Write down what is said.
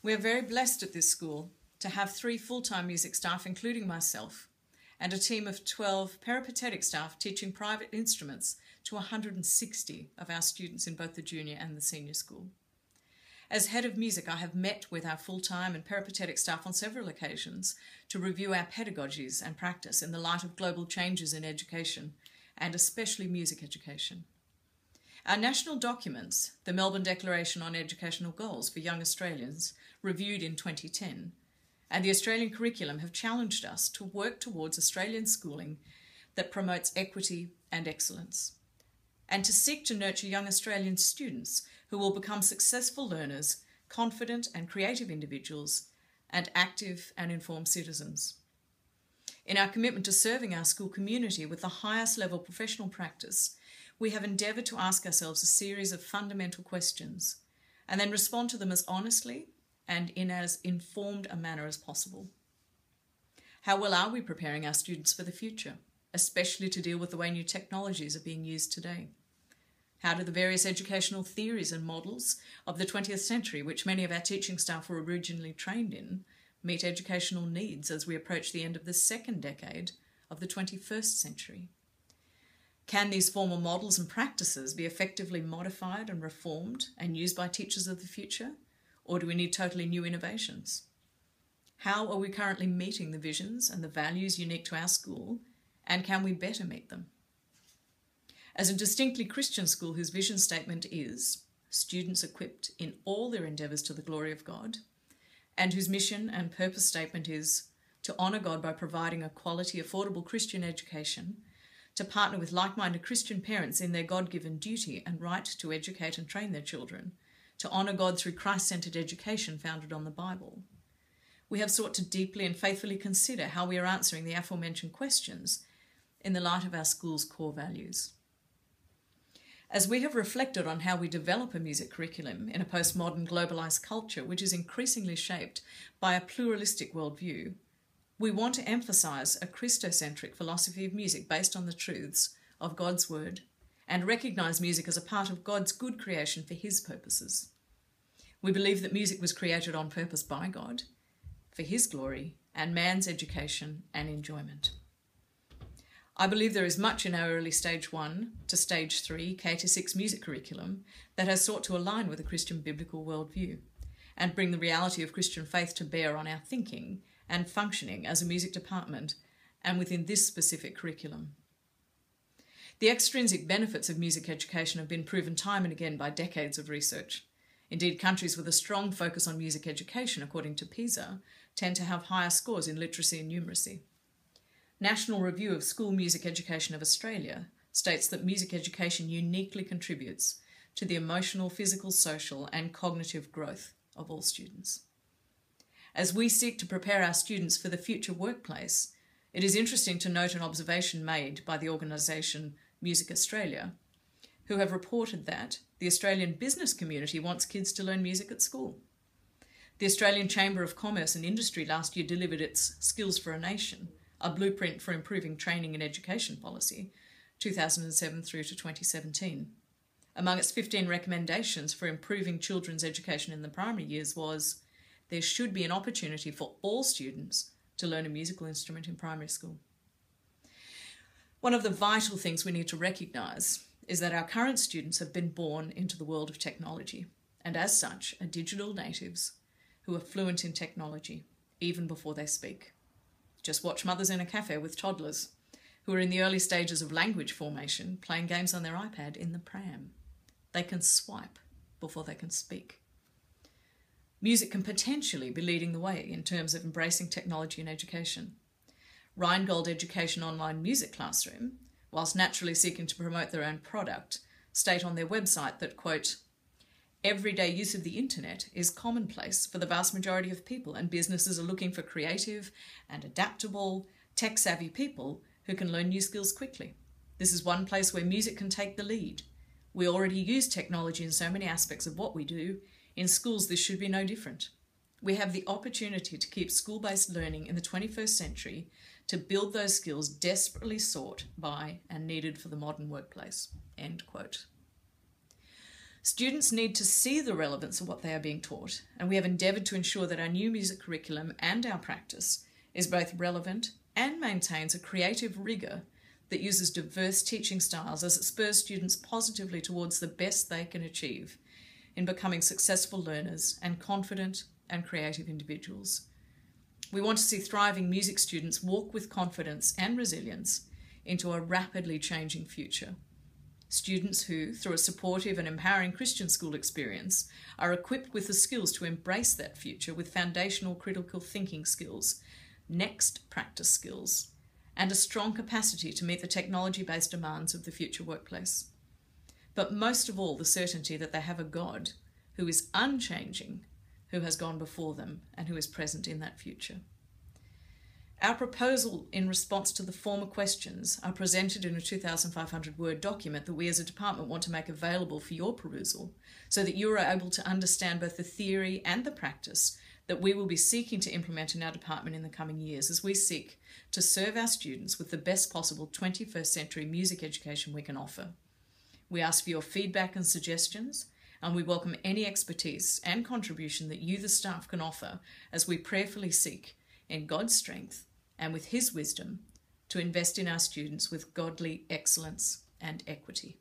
We are very blessed at this school to have 3 full-time music staff, including myself, and a team of 12 peripatetic staff teaching private instruments to 160 of our students in both the junior and the senior school. As head of music, I have met with our full-time and peripatetic staff on several occasions to review our pedagogies and practice in the light of global changes in education, and especially music education. Our national documents, the Melbourne Declaration on Educational Goals for Young Australians, reviewed in 2010, and the Australian curriculum have challenged us to work towards Australian schooling that promotes equity and excellence, and to seek to nurture young Australian students who will become successful learners, confident and creative individuals, and active and informed citizens. In our commitment to serving our school community with the highest level professional practice, we have endeavoured to ask ourselves a series of fundamental questions and then respond to them as honestly and in as informed a manner as possible. How well are we preparing our students for the future, especially to deal with the way new technologies are being used today? How do the various educational theories and models of the 20th century, which many of our teaching staff were originally trained in, meet educational needs as we approach the end of the second decade of the 21st century? Can these formal models and practices be effectively modified and reformed and used by teachers of the future, or do we need totally new innovations? How are we currently meeting the visions and the values unique to our school, and can we better meet them? As a distinctly Christian school whose vision statement is students equipped in all their endeavours to the glory of God, and whose mission and purpose statement is to honour God by providing a quality, affordable Christian education, to partner with like-minded Christian parents in their God-given duty and right to educate and train their children, to honour God through Christ-centred education founded on the Bible. We have sought to deeply and faithfully consider how we are answering the aforementioned questions in the light of our school's core values. As we have reflected on how we develop a music curriculum in a postmodern globalised culture which is increasingly shaped by a pluralistic worldview, we want to emphasise a Christocentric philosophy of music based on the truths of God's Word and recognise music as a part of God's good creation for His purposes. We believe that music was created on purpose by God, for His glory and man's education and enjoyment. I believe there is much in our early Stage 1 to Stage 3 K-6 music curriculum that has sought to align with a Christian biblical worldview and bring the reality of Christian faith to bear on our thinking and functioning as a music department and within this specific curriculum. The extrinsic benefits of music education have been proven time and again by decades of research. Indeed, countries with a strong focus on music education, according to PISA, tend to have higher scores in literacy and numeracy. National Review of School Music Education of Australia states that music education uniquely contributes to the emotional, physical, social and cognitive growth of all students. As we seek to prepare our students for the future workplace, it is interesting to note an observation made by the organisation Music Australia, who have reported that the Australian business community wants kids to learn music at school. The Australian Chamber of Commerce and Industry last year delivered its Skills for a Nation, a blueprint for improving training and education policy, 2007 through to 2017. Among its 15 recommendations for improving children's education in the primary years was there should be an opportunity for all students to learn a musical instrument in primary school. One of the vital things we need to recognise is that our current students have been born into the world of technology and as such are digital natives who are fluent in technology even before they speak. Just watch mothers in a cafe with toddlers who are in the early stages of language formation playing games on their iPad in the pram. They can swipe before they can speak. Music can potentially be leading the way in terms of embracing technology in education. Rheingold Education Online Music Classroom, whilst naturally seeking to promote their own product, state on their website that, quote, everyday use of the internet is commonplace for the vast majority of people and businesses are looking for creative and adaptable, tech-savvy people who can learn new skills quickly. This is one place where music can take the lead. We already use technology in so many aspects of what we do. In schools, this should be no different. We have the opportunity to keep school-based learning in the 21st century to build those skills desperately sought by and needed for the modern workplace. End quote. Students need to see the relevance of what they are being taught, and we have endeavoured to ensure that our new music curriculum and our practice is both relevant and maintains a creative rigour that uses diverse teaching styles as it spurs students positively towards the best they can achieve in becoming successful learners and confident and creative individuals. We want to see thriving music students walk with confidence and resilience into a rapidly changing future. Students who, through a supportive and empowering Christian school experience, are equipped with the skills to embrace that future with foundational critical thinking skills, next practice skills, and a strong capacity to meet the technology-based demands of the future workplace. But most of all, the certainty that they have a God who is unchanging, who has gone before them, and who is present in that future. Our proposal in response to the former questions are presented in a 2,500 word document that we as a department want to make available for your perusal so that you are able to understand both the theory and the practice that we will be seeking to implement in our department in the coming years as we seek to serve our students with the best possible 21st century music education we can offer. We ask for your feedback and suggestions, and we welcome any expertise and contribution that you, the staff, can offer as we prayerfully seek, in God's strength and with His wisdom, to invest in our students with godly excellence and equity.